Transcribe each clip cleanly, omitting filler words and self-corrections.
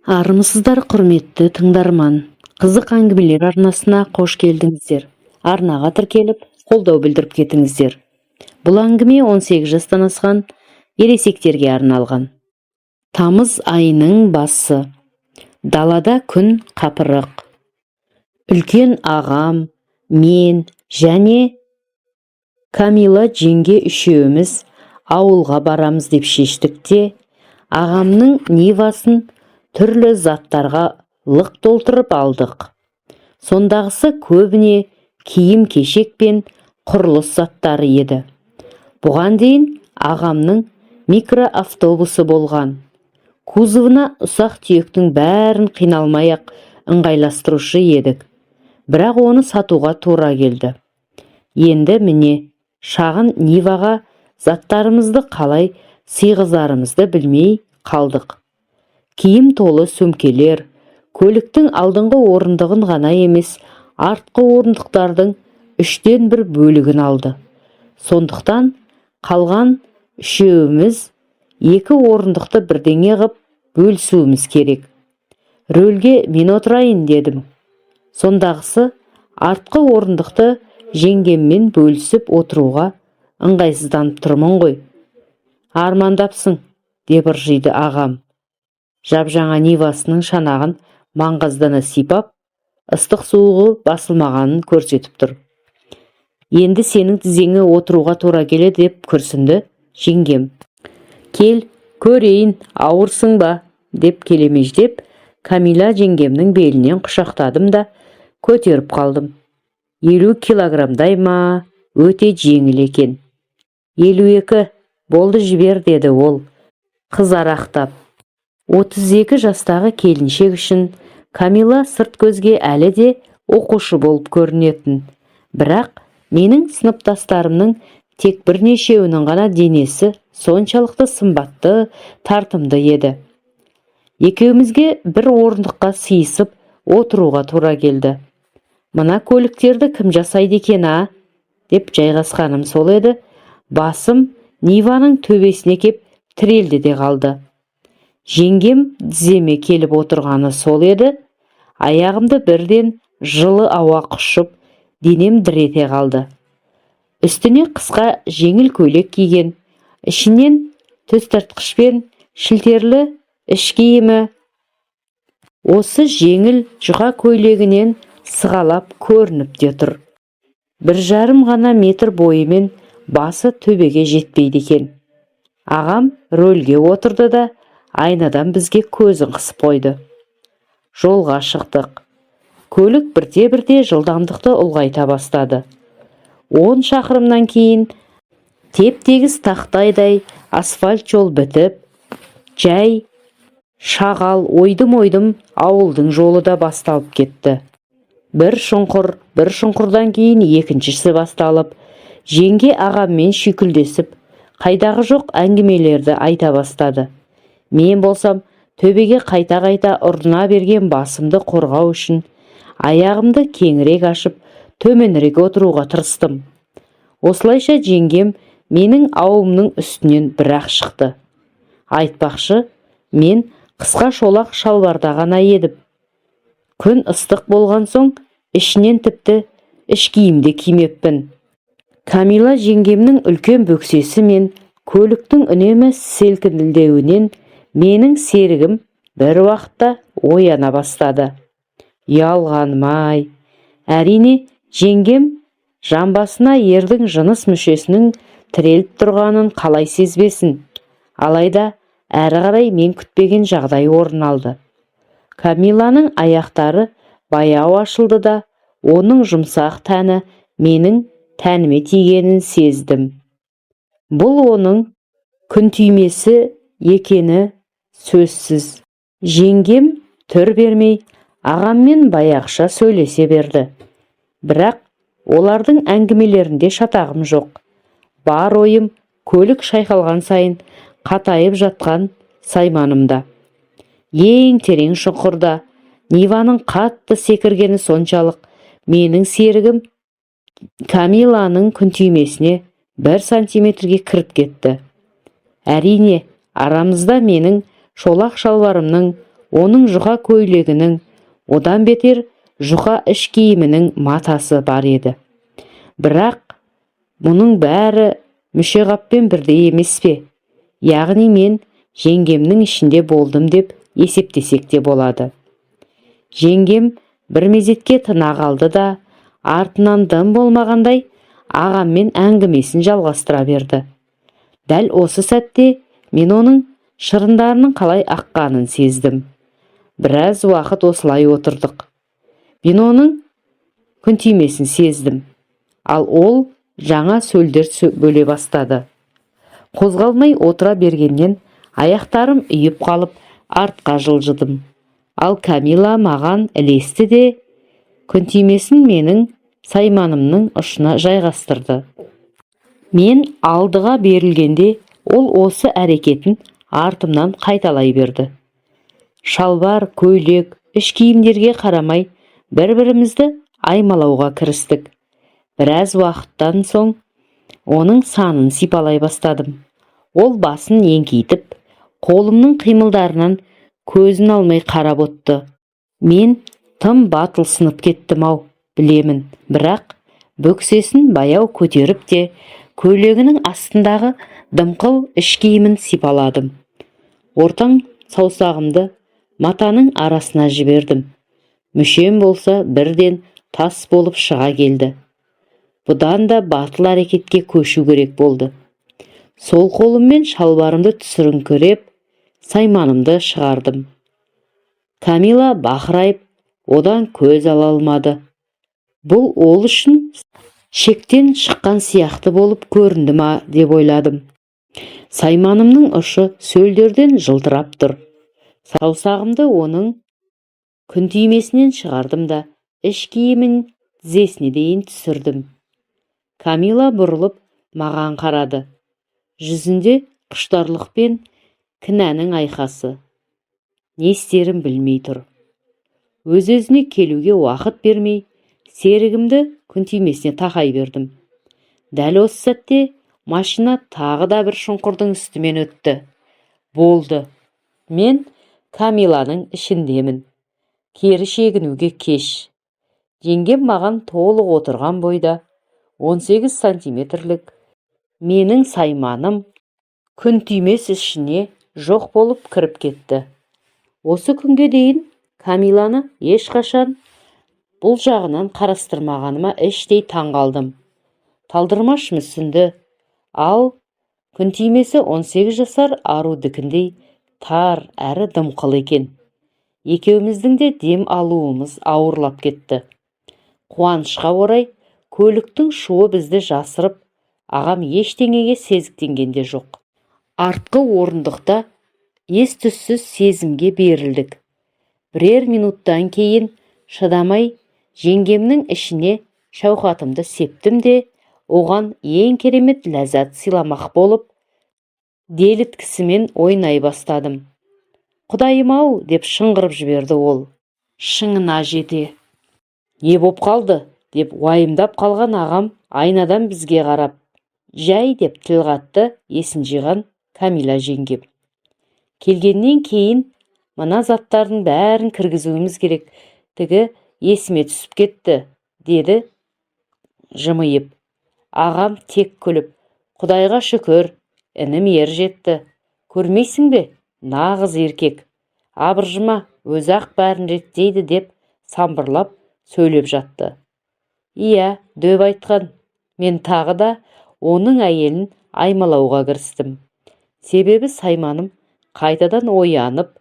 Армысыздар, құрметті тыңдарман. Қызық әңгімелер арнасына қош келдіңіздер. Арнаға тіркеліп, қолдау білдіріп кетіңіздер. Бұл әңгіме 18 жастан асқан ересектерге арналған. Тамыз айының басы. Далада күн қапырық. Үлкен ағам, мен және Камила жеңге үшеуміз ауылға барамыз деп шештік те, ағамның Нивасын түрлі заттарға лық толтырып алдық. Сондағысы көбіне киім-кешек пен құрылыс заттары еді. Бұған дейін ағамның микроавтобусы болған. Кузовына ұсақ түйектің бәрін қиналмай-ақ ыңғайластырушы едік. Бірақ оны сатуға тура келді. Енді міне шағын Ниваға заттарымызды қалай сыйғызарымызды білмей қалдық. Киім толы сөмкелер, көліктің алдыңғы орындығын ғана емес, артқы орындықтардың 1/3 бөлігін алды. Сондықтан қалған үшеуміз 2 орындықты бірдеңе ғып бөлісуіміз керек. Рөлге мен отырайын дедім. Сондағысы артқы орындықты жеңгеммен бөлісіп отыруға ыңғайсызданып тұрмын ғой. Армандапсың, деп ыржиды ағам. Жап-жаңа Нивасының шанағын маңғаздана сипап, ыстық суығы басылмағанын көрсетіп тұр. Енді сенің тізеңе отыруға тура келеді деп күрсінді жеңгем. Кел, көрейін, ауырсың ба, деп келемеждеп, Камила жеңгемнің белінен құшақтадым да көтеріп қалдым. 50 килограмдай ма, өте жеңіл екен. 52, болды жібер, деді ол, қызарақтап. 32 жастағы келіншек үшін Камила сырт көзге әлі де оқушы болып көрінетін. Бірақ менің сыныптастарымның тек бірнешеуінің ғана денесі соншалықты сымбатты, тартымды еді. Екеумізге бір орындыққа сыйысып отыруға тура келді. Мына көліктерді кім жасайды екен, деп жайғасқаным сол еді. Басым Ниваның төбесіне кеп тірелді де қалды. Жеңгем тіземе келіп отырғаны сол еді. Аяғымды бірден жылы ауа құшып, денем дір ете қалды. Үстіне қысқа жеңіл көйлек киген, ішінен төстартқышпен шілтерлі іш киімі. Осы жеңіл жұқа көйлегінен сығалап көрініп те тұр. 1,5 ғана метр бойымен басы төбеге жетпейді екен. Ағам рөлге отырды да айнадан бізге көзін қысып қойды. Жолға шықтық. Көлік бірте-бірте жылдамдықты ұлғайта бастады. 10 шақырымнан кейін теп-тегіс тақтайдай асфальт жол бітіп, жай шағал ойдым-ойдым ауылдың жолы да басталып кетті. Бір шұңқырдан кейін екіншісі басталып, жеңге ағаммен шүйкілдесіп, қайдағы жоқ әңгімелерді айта бастады. Мен болсам, төбеге қайта-қайта ұрына берген басымды қорғау үшін аяғымды кеңірек ашып, төменірек отыруға тырыстым. Осылайша жеңгем менің ауымның үстінен бір-ақ шықты. Айтпақшы, мен қысқа шолақ шалбарда ғана едім. Күн ыстық болған соң, ішінен тіпті іш киімде кимеппін. Камила жеңгемнің үлкен бөксесі мен көліктің үнемі селкілдеуінен менің серігім бір уақытта ояна бастады. Ұялғаным-ай. Әрине, жеңгем жамбасына ердің жыныс мүшесінің тіреліп тұрғанын қалай сезбесін. Алайда әрі қарай мен күтпеген жағдай орын алды. Камиланың аяқтары баяу ашылды да, оның жұмсақ тәні менің тәніме тигенін сездім. Бұл оның күн түймесі екені сөзсіз. Жеңгем түр бермей, ағаммен баяғыша сөйлесе берді. Бірақ олардың әңгімелерінде шатағым жоқ. Бар ойым көлік шайқалған сайын қатайып жатқан сайманымда. Ең терең шұңқырда Ниваның қатты секіргені соншалық, менің серігім Камиланың күнтүймесіне 1 сантиметрге кіріп кетті. Әрине, арамызда менің шолақ шалбарымның Оның жұқа көйлегінің, одан бетер жұқа іш киімінің матасы бар еді. Бірақ мұның бәрі мүшеқаппен бірдей емес пе? Яғни мен жеңгемнің ішінде болдым деп есептесек те болады. Жеңгем бір мезетке тына қалды да, артынан дым болмағандай ағаммен әңгімесін жалғастыра берді. Дәл осы сәтте мен оның шырындарының қалай аққанын сездім. Біраз уақыт осылай отырдық. Мен оның күнтимесін сездім, ал ол жаңа сөлдер бөле бастады. Қозғалмай отыра бергеннен аяқтарым үйіп қалып артқа жылжыдым. Ал Камила маған ілесті де күнтимесін менің сайманымның ұшына жайғастырды. Мен алдыға берілгенде ол осы әрекетін артымнан қайталай берді. Шалбар, көйлек, іш киімдерге қарамай бір-бірімізді аймалауға кірістік. Біраз уақыттан соң оның санын сипалай бастадым. Ол басын еңкейтіп, қолымның қимылдарынан көзін алмай қарап отты. Мен тым батылсынып кеттім-ау, білемін, бірақ бөксесін баяу көтеріп те, көйлегінің астындағы дымқыл іш киімін сипаладым. Ортаң саусағымды матаның арасына жібердім. Мүшем болса бірден тас болып шыға келді. Бұдан да батыл әрекетке көшу керек болды. Сол қолыммен шалбарымды түсіріңкіреп, сайманымды шығардым. Камила бақырайып, одан көз ала алмады. Бұл ол үшін шектен шыққан сияқты болып көрінді ма деп ойладым. Сайманымның ұшы сөлдерден жылтырап тұр. Саусағымды оның күнтимесінен шығардым да іш киімін тізесіне дейін түсірдім. Камила бұрылып маған қарады. Жүзінде құштарлық пен кінәнің айқасы. Не істерін білмей тұр. Өз-өзіне келуге уақыт бермей, серігімді күнтимесіне тақай бердім. Дәл осы сәтте машина тағы да бір шұңқырдың үстімен өтті. Болды. Мен Камиланың ішіндемін. Кері шегінуге кеш. Жеңгем маған толық отырған бойда 18 сантиметрлік менің сайманым күнтимес ішіне жоқ болып кіріп кетті. Осы күнге дейін Камиланы ешқашан бұл жағынан қарастырмағаныма іштей таңғалдым. Талдырмаш мүсінді, ал күнтимесі 18 жасар арудікіндей тар әрі дымқыл екен. Екеуміздің де дем алуымыз ауырлап кетті. Қуанышқа орай көліктің шуы бізді жасырып, ағам ештеңеге сезіктенгенде жоқ. Артқы орындықта ес-түссіз сезімге берілдік. Бірер минуттан кейін шыдамай жеңгемнің ішіне шауқатымды септім де, оған ең керемет ләззат сыйламақ болып, деліткісімен ойнай бастадым. Құдайым-ау деп шыңғырып жіберді ол. Шыңына жете. Не боп қалды деп уайымдап қалған ағам айнадан бізге қарап, жай деп тіл қатты есін жиған Камила жеңгем. Келгеннен кейін мына заттардың бәрін кіргізуіміз керек, тігі есіме түсіп кетті, деді жымиып. Ағам тек күліп, Құдайға шүкір, інім ер жетті. Көрмейсің бе, нағыз еркек. Абыржыма, өзі-ақ бәрін реттейді деп самбырлап сөйлеп жатты. Иә, дөп айтқан. Мен тағы да оның әйелін аймалауға кірістім. Себебі сайманым қайтадан оянып,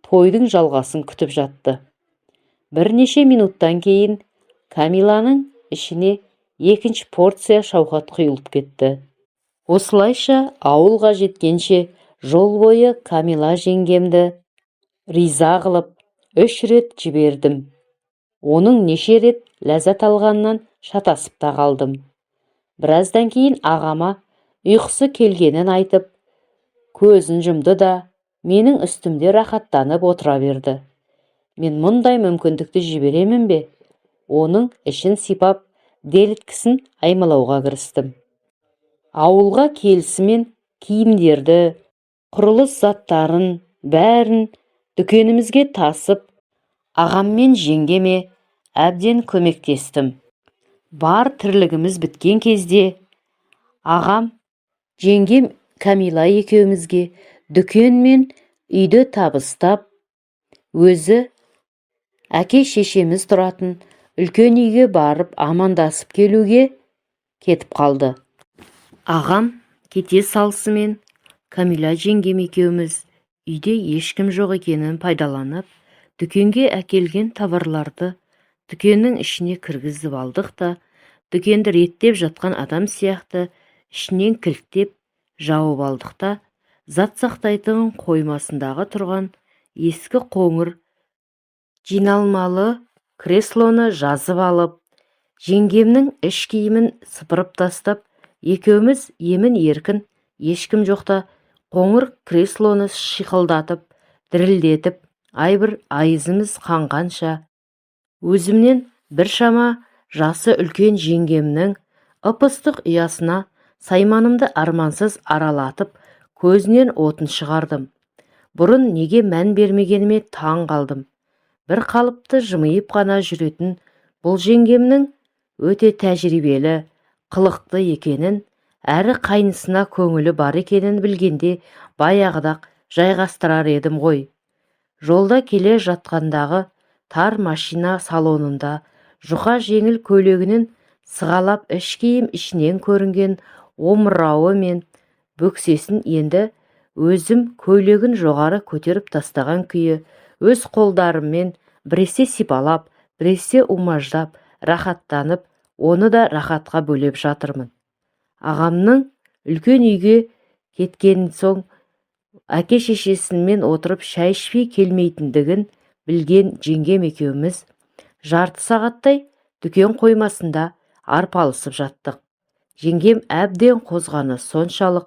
тойдың жалғасын күтіп жатты. Бірнеше минуттан кейін Камиланың ішіне екінші порция шауқат құйылып кетті. Осылайша ауылға жеткенше жол бойы Камила жеңгемді риза қылып 3 рет жібердім. Оның неше рет ләззат алғаннан шатасып та қалдым. Біраздан кейін ағама ұйқысы келгенін айтып, көзін жұмды да менің үстімде рахаттанып отыра берді. Мен мұндай мүмкіндікті жіберемін бе? Оның ішін сипап, деліткісін аймалауға кірістім. Ауылға келісімен киімдерді, құрылыс заттарын бәрін Дүкенімізге тасып, ағам мен жеңгеме әбден көмектестім. Бар тірлігіміз біткен кезде ағам, жеңгем Камила екеумізге дүкен мен үйді табыстап, өзі әке шешеміз тұратын үлкен үйге барып амандасып келуге кетіп қалды. Ағам кете салысымен Камила жеңгем екеуміз үйде ешкім жоқ екенін пайдаланып, дүкенге әкелген товарларды дүкеннің ішіне кіргізіп алдық та, дүкенді реттеп жатқан адам сияқты ішінен кілттеп жауып алдық та, зат сақтайтын қоймасындағы тұрған ескі қоңыр жиналмалы креслоны жазып алып, жеңгемнің іш киімін сыпырып тастап, екеуміз емін-еркін, ешкім жоқта қоңыр креслоны шиқылдатып, дірілдетіп, айбір айызымыз қанғанша, өзімнен біршама жасы үлкен жеңгемнің ып-ыстық ұясына сайманымды армансыз аралатып, көзінен отын шығардым. Бұрын неге мән бермегеніме таң қалдым. Бір қалыпты жымиып қана жүретін бұл жеңгемнің өте тәжірибелі, қылықты екенін, әрі қайнысына көңілі бар екенін білгенде баяғыдақ жайғастырар едім ғой. Жолда келе жатқандағы тар машина салонында жұқа жеңіл көйлегінің сығалап іш киім ішінен көрінген омырауы мен бөксесін енді өзім көйлегін жоғары көтеріп тастаған күйі, өз қолдарыммен біресе сипалап, біресе умаждап, рахаттанып, оны да рахатқа бөлеп жатырмын. Ағамның үлкен үйге кеткен соң әке шешесімен отырып шай ішпей келмейтіндігін білген жеңгем екеуміз жарты сағаттай дүкен қоймасында арпалысып жаттық. Жеңгем әбден қозғаны соншалық,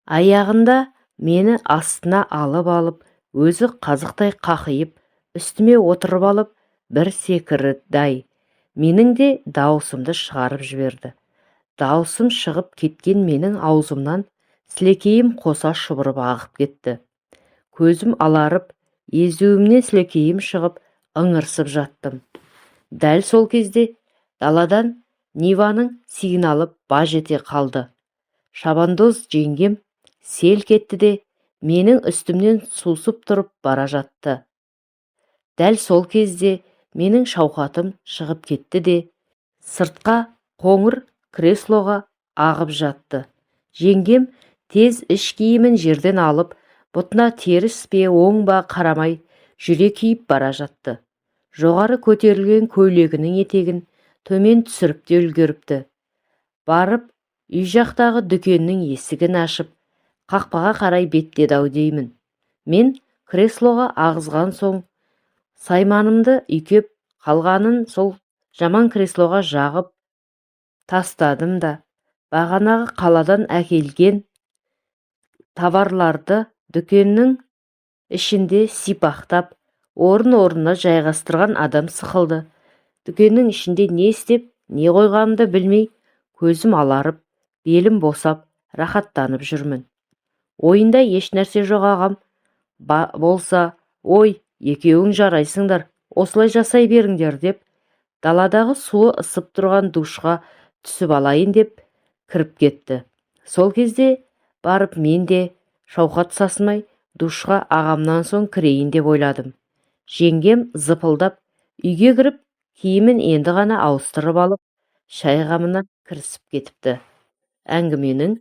аяғында мені астына алып, өзі қазықтай қақиып, үстіме отырып алып, бір секірді-ай, менің де дауысымды шығарып жіберді. Дауысым шығып кеткен менің аузымнан сілекейім қоса шұбырып ағып кетті. Көзім аларып, езуімнен сілекейім шығып, ыңырсып жаттым. Дәл сол кезде даладан Ниваның сигналы баж ете қалды. Шабандоз жеңгем селк етті де, менің үстімнен сусып тұрып бара жатты. Дәл сол кезде менің шауқатым шығып кетті де, сыртқа қоңыр креслоға ағып жатты. Жеңгем тез іш киімін жерден алып, бұтына теріс пе оң ба қарамай жүре киіп бара жатты. Жоғары көтерілген көйлегінің етегін төмен түсіріп те үлгеріпті. Барып, үй жақтағы дүкеннің есігін ашып, қақпаға қарай беттеді-ау деймін. Мен креслоға ағызған соң, сайманымды үйкеп қалғанын сол жаман креслоға жағып тастадым да, бағанағы қаладан әкелген товарларды дүкеннің ішінде сипақтап, орын-орнына жайғастырған адам сықылды. Дүкеннің ішінде не істеп, не қойғанымды білмей, көзім аларып, белім босап, рахаттанып жүрмін. Ойында еш нәрсе жоқ ағам болса, ой, екеуің жарайсыңдар, осылай жасай беріңдер деп, даладағы суы ысып тұрған душқа түсіп алайын деп кіріп кетті. Сол кезде барып мен де шауқат сасымай душқа ағамнан соң кірейін деп ойладым. Жеңгем зыпылдап үйге кіріп, киімін енді ғана ауыстырып алып, шай қамына кірісіп кетіпті. Әңгіменің